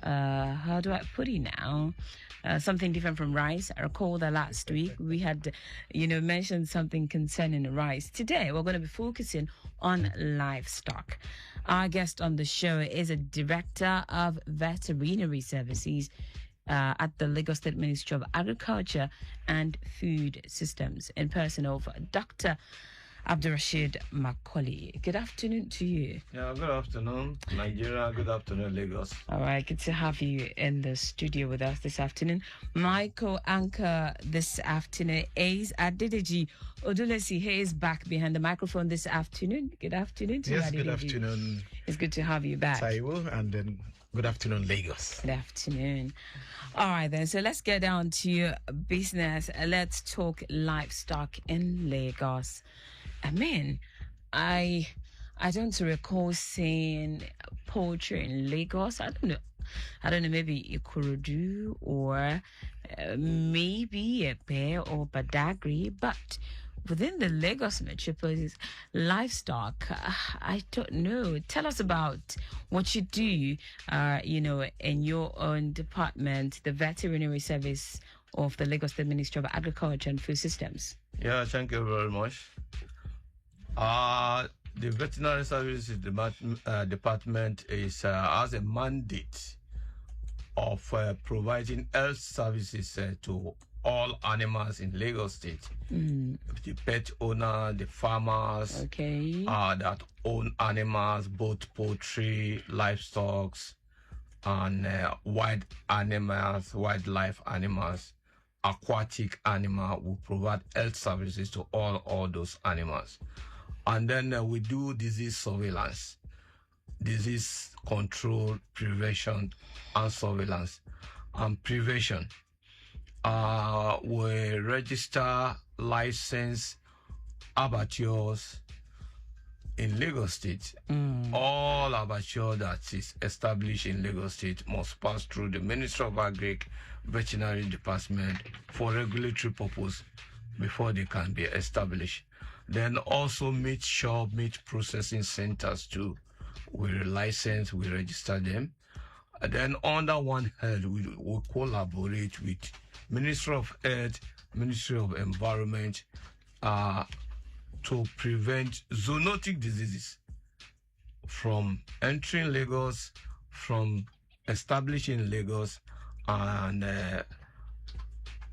how do I put it now? Something different from rice. I recall that last week we had, mentioned something concerning rice. Today we're going to be focusing on livestock. Our guest on the show is a director of veterinary services at the Lagos State Ministry of Agriculture and Food Systems, in person of Dr. Rasheed Macaulay. Good afternoon to you. Yeah, good afternoon, Nigeria. Good afternoon, Lagos. All right, good to have you in the studio with us this afternoon. My co-anchor this afternoon is Adedeji Odulesi. He is back behind the microphone this afternoon. Good afternoon to you, Adedeji. Good afternoon. It's good to have you back. Taiwo, and then good afternoon, Lagos. Good afternoon. All right, then. So let's get down to business. Let's talk livestock in Lagos. I mean, I don't recall seeing poultry in Lagos. I don't know, maybe Ikorodu or maybe Epe or Badagry, but within the Lagos metropolis, livestock, I don't know. Tell us about what you do, in your own department, the Veterinary Service of the Lagos State Ministry of Agriculture and Food Systems. Yeah, thank you very much. The Veterinary Services Department has a mandate of providing health services to all animals in Lagos State. The pet owner, the farmers, that own animals, both poultry, livestock, and wildlife animals, aquatic animal, will provide health services to all those animals. And then we do disease surveillance, disease control, prevention, and surveillance. And prevention, we register license abattoirs in Lagos State. All abattoir that is established in Lagos State must pass through the Ministry of Agric Veterinary Department for regulatory purpose before they can be established. Then also meat shop, meat processing centers too. We license, we register them. And then under one head, we collaborate with Ministry of Health, Ministry of Environment, to prevent zoonotic diseases from entering Lagos, from establishing Lagos, and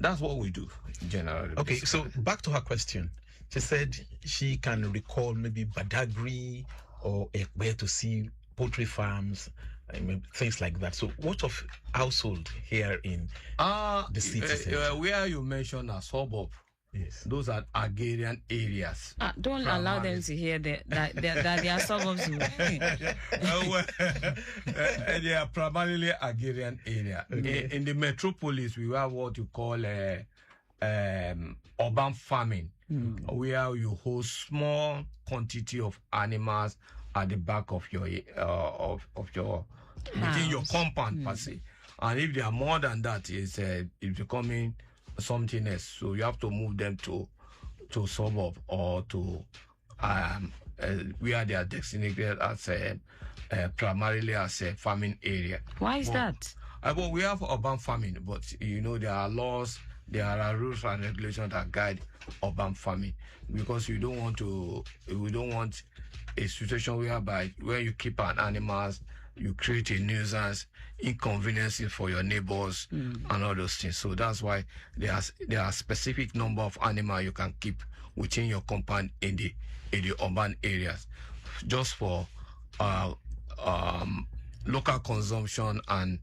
that's what we do generally. Okay, so back to her question. She said she can recall maybe Badagry or Ekbe to see poultry farms, things like that. So what of household here in the city? Where you mentioned a suburb, yes, those are agrarian areas. Don't allow them to hear that they are suburbs. They are primarily agrarian area. Okay. In the metropolis, we have what you call urban farming, where you hold small quantity of animals at the back of your within your compound per se. And if they are more than that, it's becoming something else. So you have to move them to suburb or to where they are designated as primarily as a farming area. Why is that? Well, we have urban farming, but there are laws, there are rules and regulations that guide urban farming, because we don't want a situation whereby when you keep an animals, you create a nuisance, inconveniences for your neighbors, and all those things. So that's why there are specific number of animals you can keep within your compound in the urban areas, just for local consumption, and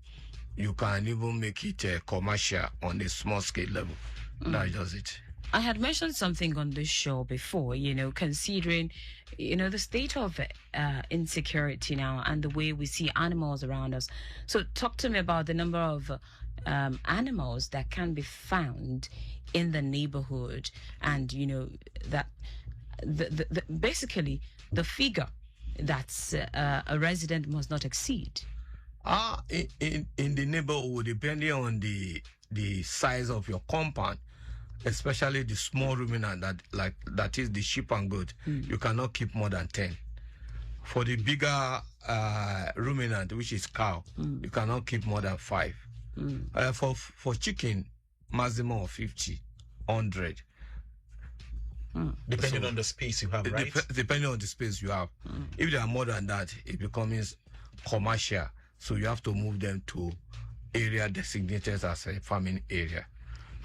you can even make it commercial on a small scale level. That does it. I had mentioned something on this show before, considering, the state of insecurity now and the way we see animals around us. So talk to me about the number of animals that can be found in the neighborhood, and, that basically the figure that's a resident must not exceed. In the neighborhood, depending on the size of your compound, especially the small ruminant that is the sheep and goat, you cannot keep more than 10. For the bigger ruminant, which is cow, you cannot keep more than 5. For chicken, maximum of 50, 100. Depending on the space you have, right? Depending on the space you have. If they are more than that, it becomes commercial. So you have to move them to area designated as a farming area.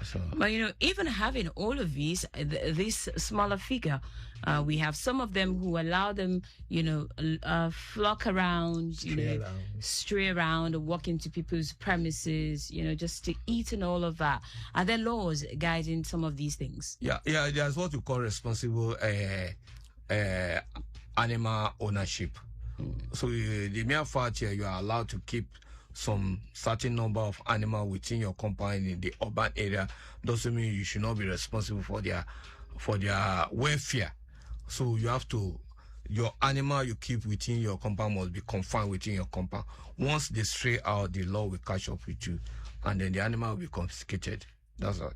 So, but even having all of these, this smaller figure, we have some of them who allow them, flock around, stray around, walk into people's premises, just to eat and all of that. Are there laws guiding some of these things? Yeah. There's what we call responsible animal ownership. So the mere fact here you are allowed to keep some certain number of animals within your compound in the urban area doesn't mean you should not be responsible for their welfare. So you have to, your animal you keep within your compound must be confined within your compound. Once they stray out, the law will catch up with you, and then the animal will be confiscated. That's all.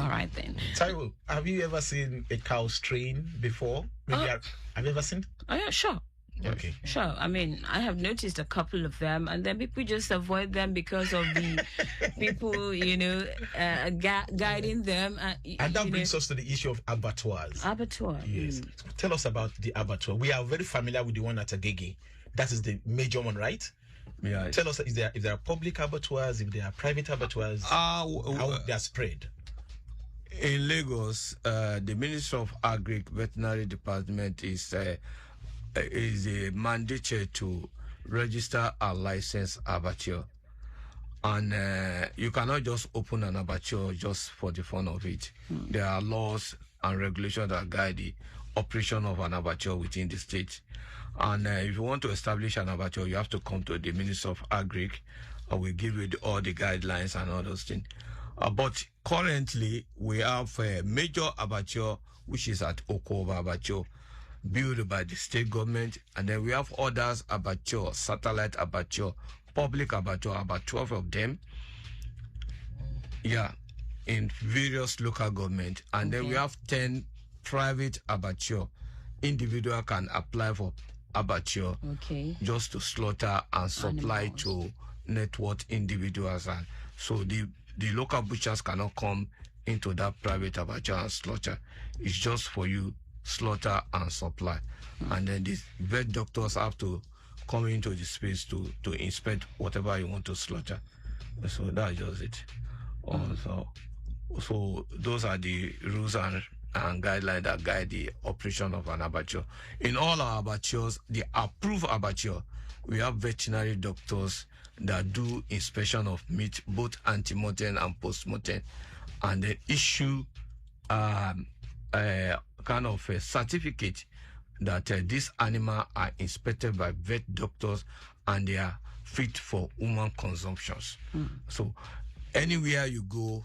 All right then. Taiwo, have you ever seen a cow straying before? Have you ever seen? Oh yeah, sure. Okay. Sure. I mean, I have noticed a couple of them, and then people just avoid them because of the people, guiding them. And that brings us to the issue of abattoirs. Abattoir. Yes. Tell us about the abattoir. We are very familiar with the one at Agege. That is the major one, right? Yeah. Tell us if there are public abattoirs, if there are private abattoirs, how they are spread. In Lagos, the Ministry of Veterinary Department is mandated to register a licensed abattoir, and you cannot just open an abattoir just for the fun of it. There are laws and regulations that guide the operation of an abattoir within the state, and if you want to establish an abattoir, you have to come to the Minister of Agric, and we give you all the guidelines and all those things. But currently, we have a major abattoir, which is at Okoba Abattoir, built by the state government, and then we have others abattoir, satellite abattoir, public abattoir, about 12 of them, in various local government, and then we have 10 private abattoir. Individual can apply for abattoir just to slaughter and supply animals to network individuals, and so the local butchers cannot come into that private abattoir and slaughter. It's just for you slaughter and supply, and then the vet doctors have to come into the space to inspect whatever you want to slaughter. So that's just it. So those are the rules and guidelines that guide the operation of an abattoir. In all our abattoirs, the approved abattoir, we have veterinary doctors that do inspection of meat, both ante-mortem and post-mortem, and they issue kind of a certificate that these animals are inspected by vet doctors and they are fit for human consumptions. So anywhere you go,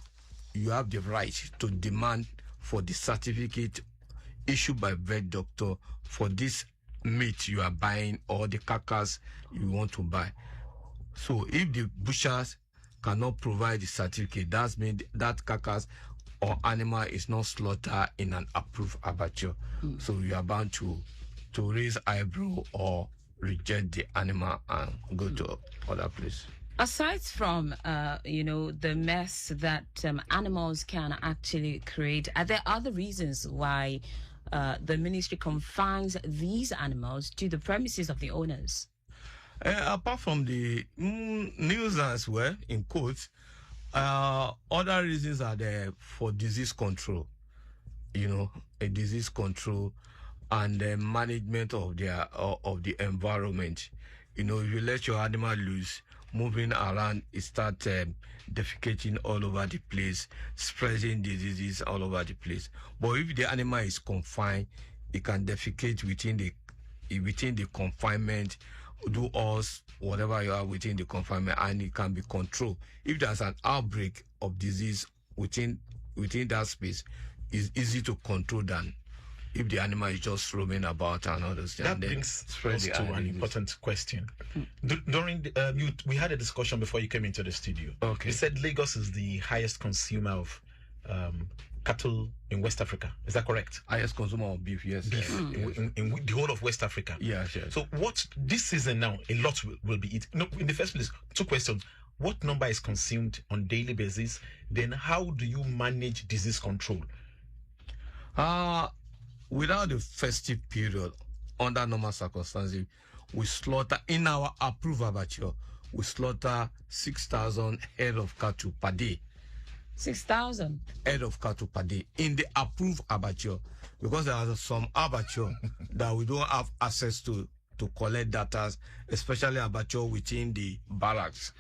you have the right to demand for the certificate issued by vet doctor for this meat you are buying or the carcass you want to buy. So if the butchers cannot provide the certificate, that means that carcass or animal is not slaughtered in an approved abattoir. So you are bound to raise eyebrow or reject the animal and go to other place. Aside from the mess that animals can actually create, are there other reasons why the ministry confines these animals to the premises of the owners? Apart from the nuisance, well, in quotes, other reasons are there for disease control, a disease control and the management of the environment. If you let your animal loose, moving around, it start defecating all over the place, spreading diseases all over the place. But if the animal is confined, it can defecate within the confinement, do all whatever you are within the confinement, and it can be controlled. If there's an outbreak of disease within that space, it's easy to control than if the animal is just roaming about and all those things. That brings us to an important question. During we had a discussion before you came into the studio. Okay. You said Lagos is the highest consumer of cattle in West Africa. Is that correct? Highest consumer of beef, yes. Beef in the whole of West Africa. Yes. So what this season now, a lot will be eaten. No, in the first place, 2 questions. What number is consumed on daily basis? Then how do you manage disease control? Without the festive period, under normal circumstances, we slaughter in our approved abattoir, we slaughter 6,000 head of cattle per day. 6,000 head of cattle per day in the approved abattoir, because there are some abattoir that we don't have access to collect data, especially abattoir within the barracks.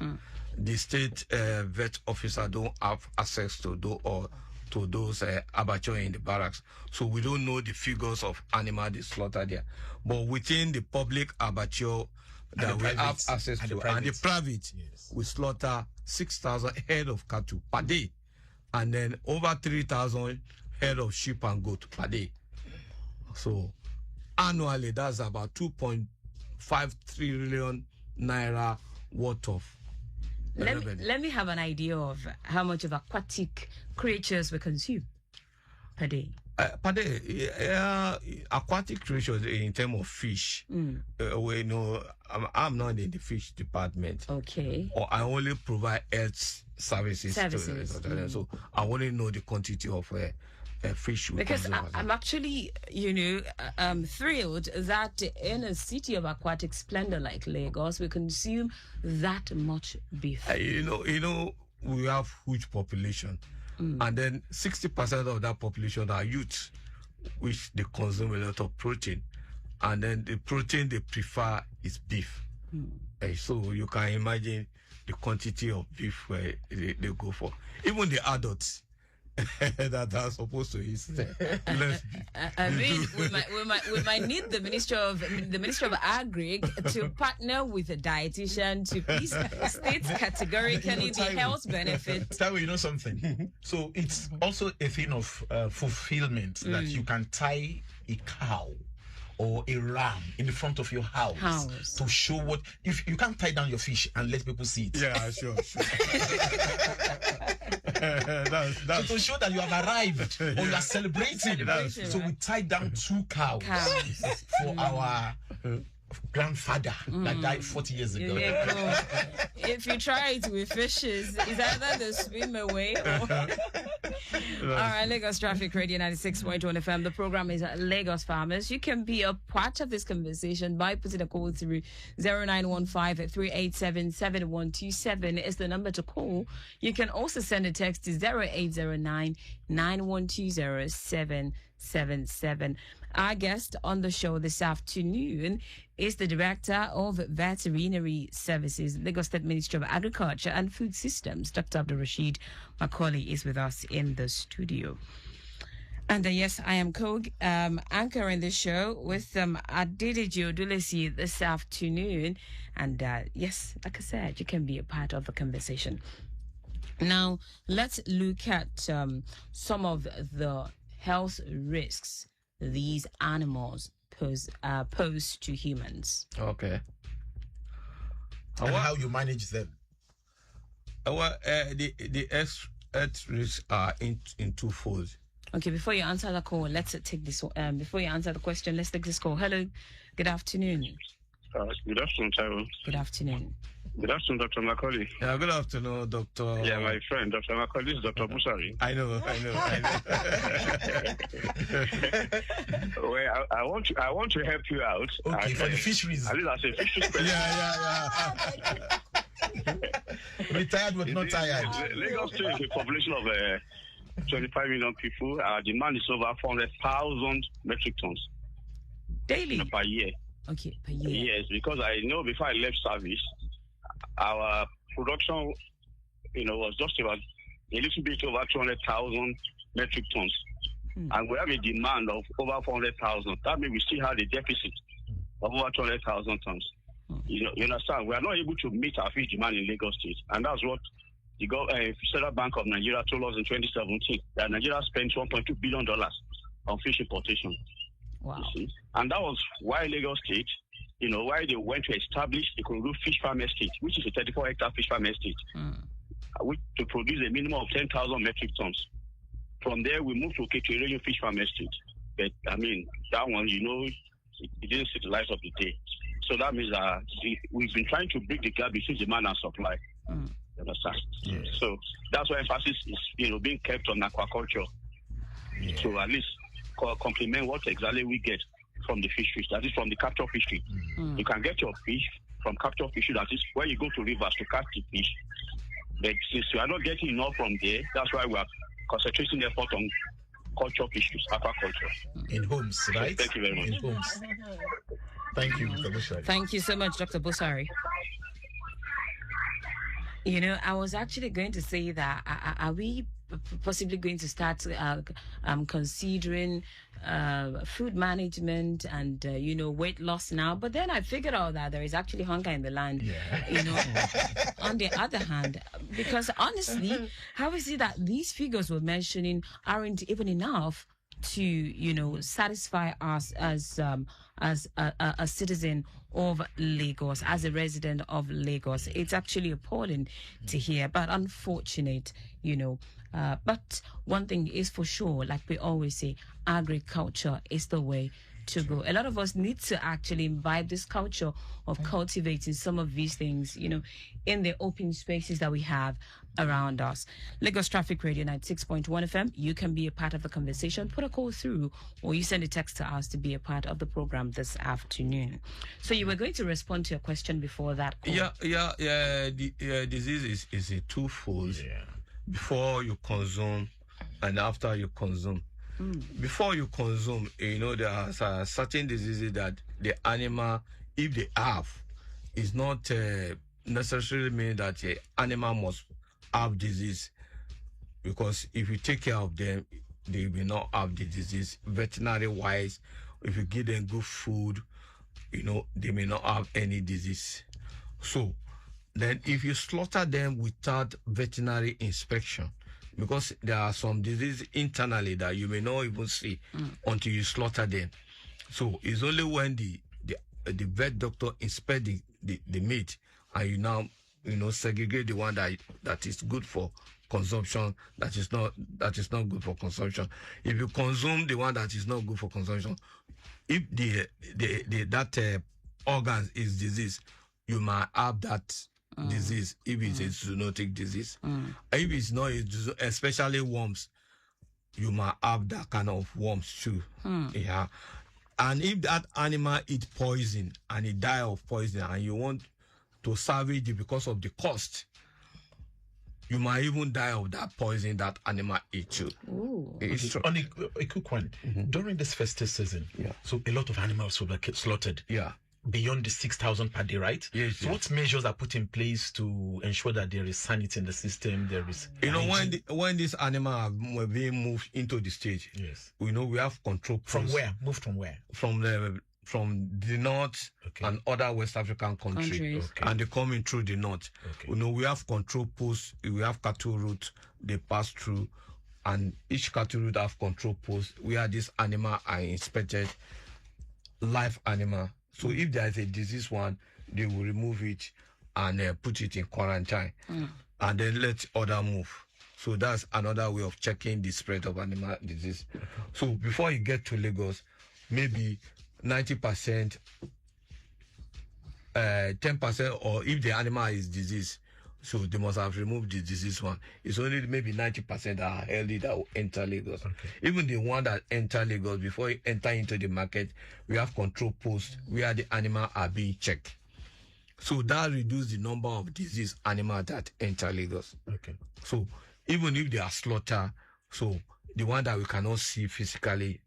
The state vet officer don't have access to those abattoir in the barracks, so we don't know the figures of animal they slaughter there. But within the public abattoir that we have access to, and the private, yes, we slaughter 6,000 head of cattle per day, and then over 3,000 head of sheep and goat per day. So annually, that's about 2.5 trillion naira worth of revenue. Let me have an idea of how much of aquatic creatures we consume per day. Per day, aquatic creatures in terms of fish. We know I'm not in the fish department. Okay. Or I only provide health services. So I only know the quantity of fish. Because I'm actually, thrilled that in a city of aquatic splendor like Lagos, we consume that much beef. We have huge population. And then 60% of that population are youth, which they consume a lot of protein. And then the protein they prefer is beef. So you can imagine the quantity of beef where they go for. Even the adults that are supposed to eat less beef. I mean, we might need the Minister of Agri to partner with a dietitian to please state categorically the health benefits. Taiwo, you know something? So it's also a thing of fulfillment that you can tie a cow or a ram in the front of your house to show what. If you can't tie down your fish and let people see it. Yeah, sure. So to show that you have arrived or you are celebrating. So we tied down 2 cows. For our grandfather that died 40 years ago. If you try it with fishes, is either they swim away or... All right, Lagos Traffic Radio 96.1 FM. The program is Lagos Farmers. You can be a part of this conversation by putting a call through 0915-387-7127 is the number to call. You can also send a text to 0809-9120-777. Our guest on the show this afternoon is the Director of Veterinary Services, Lagos State Ministry of Agriculture and Food Systems. Dr. Rasheed Macaulay is with us in the studio. And yes, I am anchoring the show with Adedeji Odulesi this afternoon. And yes, like I said, you can be a part of the conversation. Now, let's look at some of the health risks these animals pose to humans. Okay. And how you manage them. The health risks are in twofold. Okay, before you answer the call, let's take this. Before you answer the question, let's take this call. Hello, good afternoon. Good afternoon, Taiwo. Good afternoon. Good afternoon, Dr. Macaulay. Yeah, good afternoon, Doctor. Yeah, my friend, Dr. Macaulay is Dr. Busari. I know. Well, I want to help you out. Okay, for the fisheries. At least I say fisheries. Yeah. Retired but not tired. Lagos State is a population of 25 million people. Our demand is over 400,000 metric tons. Daily? Per year. Okay, per year. Yes, because I know before I left service, our production, was just about a little bit over 200,000 metric tons. And we have a demand of over 400,000. That means we still have a deficit of over 200,000 tons. You understand? We are not able to meet our fish demand in Lagos State. And that's what the Central Bank of Nigeria told us in 2017, that Nigeria spent $1.2 billion on fish importation. Wow. And that was why Lagos State, why they went to establish the Ikorodu Fish Farm Estate, which is a 34-hectare fish farm estate, which to produce a minimum of 10,000 metric tons From there, we moved to Keterejo Fish Farm Estate. But, I mean, that one, it didn't see the light of the day. So that means we've been trying to bridge the gap between demand and supply. You understand? Yes. So that's why emphasis is, being kept on aquaculture. Yeah. To at least complement what exactly we get from the fisheries, that is from the capture fishery. You can get your fish from capture fishery, that is when you go to rivers to catch the fish. But since we are not getting enough from there, that's why we are concentrating effort on culture fisheries, aquaculture. In homes, right? Thank you very much. In homes. Thank you, Mr. Busari. Thank you so much, Dr. Busari. I was actually going to say that are we possibly going to start considering food management and weight loss now? But then I figured out that there is actually hunger in the land. Yeah. On the other hand, because honestly, how is it that these figures we're mentioning aren't even enough to satisfy us as a citizen of Lagos, as a resident of Lagos? It's actually appalling to hear, but unfortunate, but one thing is for sure, like we always say, agriculture is the way to go. A lot of us need to actually imbibe this culture of cultivating some of these things, in the open spaces that we have around us. Lagos Traffic Radio 96.1 FM. You can be a part of the conversation. Put a call through, or you send a text to us to be a part of the program this afternoon. So you were going to respond to your question before that call. The disease is a twofold. Yeah. Before you consume and after you consume. Before you consume, there are certain diseases that the animal, if they have, is not necessarily mean that the animal must have disease, because if you take care of them, they will not have the disease. Veterinary wise, if you give them good food, they may not have any disease. So then if you slaughter them without veterinary inspection, because there are some diseases internally that you may not even see until you slaughter them. So it's only when the vet doctor inspect the meat, and you now segregate the one that is good for consumption, that is not good for consumption. If you consume the one that is not good for consumption, if that organ is diseased, you might have that disease, if it's a zoonotic disease. If it's not, especially worms, you might have that kind of worms too. Yeah. And if that animal eat poison and it die of poison, and you want to salvage it because of the cost, you might even die of that poison that animal ate too. It's true. On a quick one, during this festive season, so a lot of animals will be slaughtered. Yeah. Beyond the 6,000 per day, right? Yes. So what measures are put in place to ensure that there is sanity in the system? There is when these animals are being moved into the stage, yes, we have control posts. From where? Moved from where? From the north and other West African countries. Okay. And they coming through the north. Okay. We have control posts. We have cattle route they pass through, and each cattle route have control posts where these animals are inspected, live animal. So if there is a disease one, they will remove it and put it in quarantine, and then let other move. So that's another way of checking the spread of animal disease. So before you get to Lagos, maybe 90%, 10%, or if the animal is diseased, so they must have removed the disease one. It's only maybe 90% that are healthy that will enter Lagos. Okay. Even the one that enter Lagos, before you enter into the market, we have control posts where the animal are being checked. So that reduces the number of disease animals that enter Lagos. Okay. So even if they are slaughtered, so the one that we cannot see physically,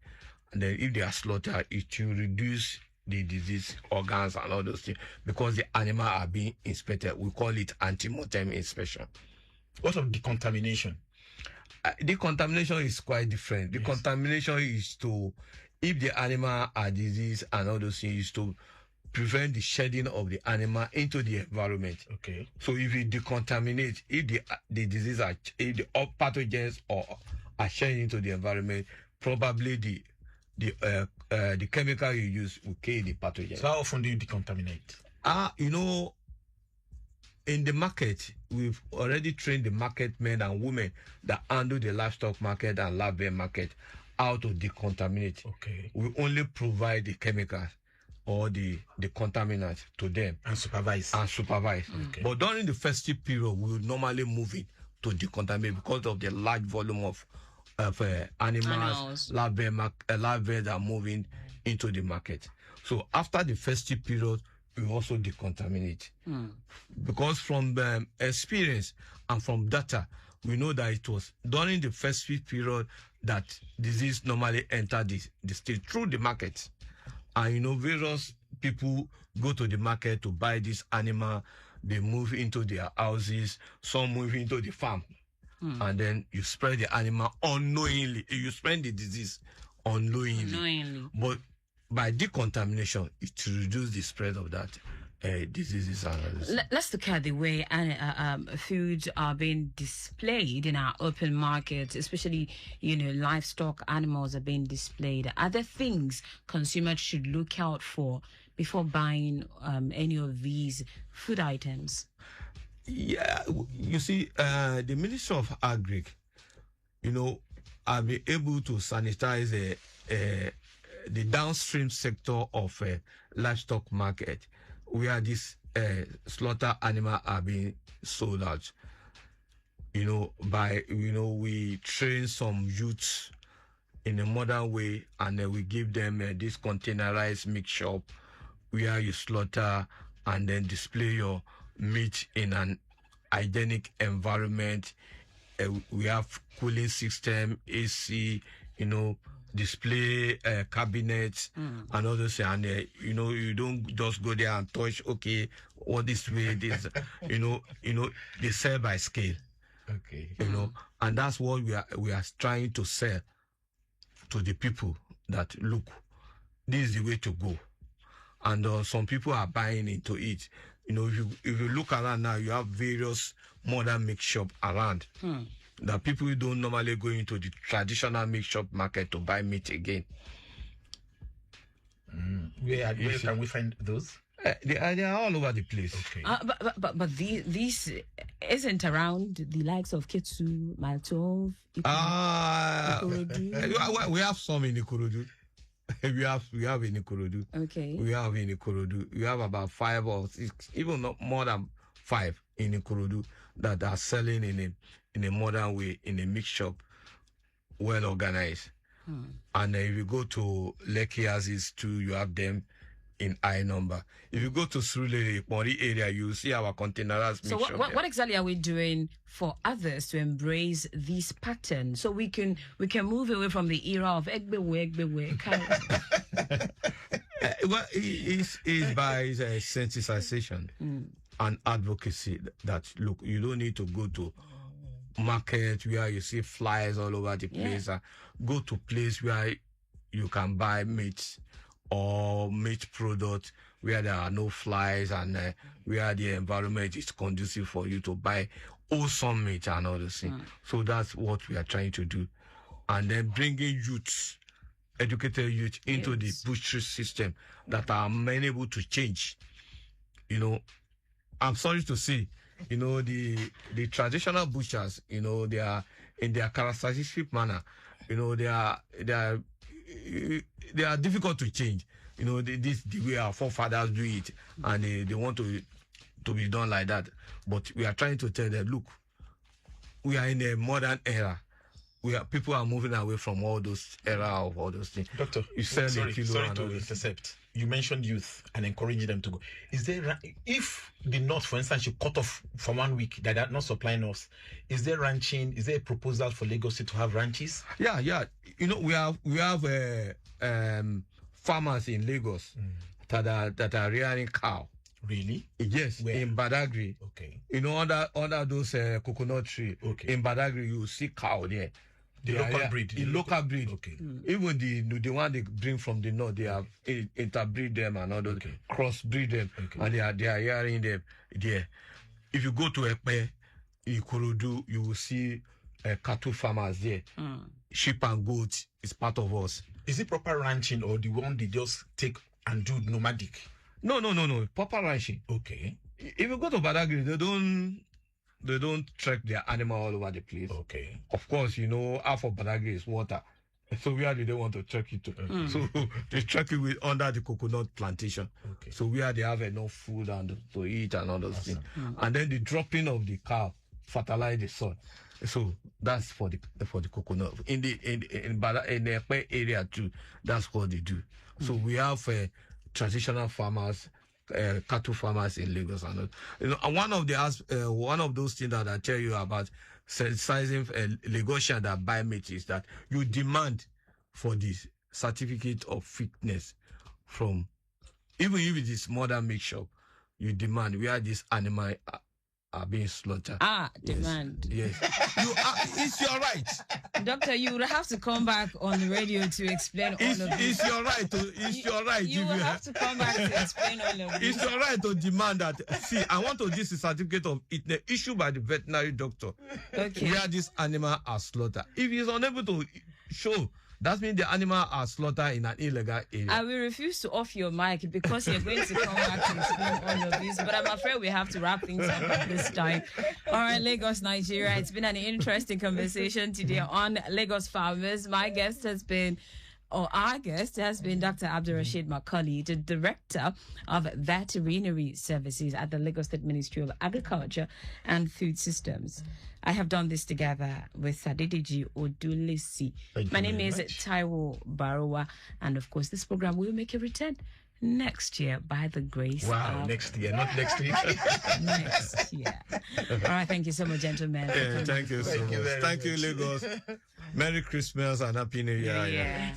and then if they are slaughtered, it will reduce the disease organs and all those things, because the animal are being inspected. We call it anti-mortem inspection. What of decontamination? Decontamination is quite different. Decontamination is to, if the animal are diseased and all those things, is to prevent the shedding of the animal into the environment. Okay. So if you decontaminate, if the disease if the pathogens are shedding into the environment, probably the chemical you use will kill the pathogen. So how often do you decontaminate? in the market, we've already trained the market men and women that handle the livestock market and lab market how to decontaminate. Okay. We only provide the chemicals or the contaminants to them. And supervise. Okay. But during the festive period, we will normally move it to decontaminate because of the large volume of animals, larvae that are moving into the market. So after the festive period, we also decontaminate. Because from experience and from data, we know that it was during the festive period that disease normally enter the state through the market. And various people go to the market to buy this animal. They move into their houses. Some move into the farm. And then you spread the animal unknowingly. You spread the disease unknowingly. But by decontamination, it reduces the spread of that diseases. Let's look at the way foods are being displayed in our open market, especially, livestock animals are being displayed. Are there things consumers should look out for before buying any of these food items? Yeah, you see, the Ministry of Agri, have been able to sanitize the downstream sector of livestock market, where these slaughter animals are being sold out. We train some youths in a modern way, and we give them this containerized meat shop where you slaughter and then display your meat in an hygienic environment. We have cooling system, AC, display cabinets and all those, and you don't just go there and touch. Okay, what this way, this, they sell by scale. Okay. And that's what we are trying to sell to the people. That look, this is the way to go, and some people are buying into it. If you look around now, you have various modern meat shop around. That people don't normally go into the traditional meat shop market to buy meat again. Where can we find those? They are all over the place. Okay. But these isn't around the likes of Kitsu, Maltov, Ikorodu. We have some in Ikorodu. we have in Ikorodu. Okay. We have in Ikorodu. We have about 5 or 6, even not more than 5 in Ikorodu that are selling in a modern way, in a mixed shop, well organized. And if you go to Lekki Aziz too, you have them in high number. If you go to Surulere, Mori area, you see our containerized mixed shop. So what exactly are we doing for others to embrace this pattern so we can move away from the era of egbewe? Well, it's by sensitization and advocacy that look, you don't need to go to market where you see flies all over the place. Go to place where you can buy meat or meat products where there are no flies and where the environment is conducive for you to buy wholesome meat and all those things. So that's what we are trying to do. And then bringing youths, educated youth into the butchery system that are amenable to change. I'm sorry to say, the traditional butchers, they are in their characteristic manner, they are difficult to change. This the way our forefathers do it, and they want to be done like that. But we are trying to tell them, look, we are in a modern era. People are moving away from all those era of all those things. Doctor, sorry to intercept. You mentioned youth and encouraging them to go. Is there, if the North, for instance, you cut off for 1 week that are not supplying us, is there ranching? Is there a proposal for Lagos State to have ranches? Yeah. We have farmers in Lagos that are rearing cow. Really? Yes. Where? In Badagry. Okay. Under those coconut tree. Okay. In Badagry, you see cow there. The local breed. The local breed. Okay. Even the one they bring from the north, they have interbreed them and all those, crossbreed them, and they are rearing them there. If you go to Ekpe, Ikorodu, you will see cattle farmers there. Sheep and goats is part of us. Is it proper ranching or the one they just take and do nomadic? No. Proper ranching. Okay. if you go to Badagry, they don't trek their animal all over the place. Okay. Of course, half of Badagry is water. So where do they want to trek it to? Okay. So they trek it under the coconut plantation. Okay. So where they have enough food and to eat and all those things. And then the dropping of the cow fertilize the soil. So that's for the coconut. In the Ekpe area too, that's what they do. So we have traditional farmers, cattle farmers in Lagos, and and one of those things that I tell you about sensitizing Lagosian that buy meat is that you demand for this certificate of fitness from, even if it is modern meat shop, you demand where this animal are being slaughtered. Demand. Yes. It's your right. Doctor, you would have to come back on the radio to explain all of this. It's your right. It's your right. You will have to come back to explain all of this. It's your right to demand that. See, I want to this certificate of fitness issued by the veterinary doctor. Okay. Where these animals are slaughtered. If he's unable to show, that means the animal are slaughtered in an illegal area. I will refuse to off your mic because you're going to come back to explain all of this. But I'm afraid we have to wrap things up at this time. All right, Lagos, Nigeria. It's been an interesting conversation today on Lagos Farmers. Our guest has been Dr. Rasheed Macaulay, the Director of Veterinary Services at the Lagos State Ministry of Agriculture and Food Systems. I have done this together with Sadidiji Odulisi. My name is Taiwo Barowa, and of course, this program will make a return next year by the grace of... next year, not next week. Next year. All right, thank you so much, gentlemen. Thank you so much. Thank you, Lagos. Merry Christmas and Happy New Year. Yeah.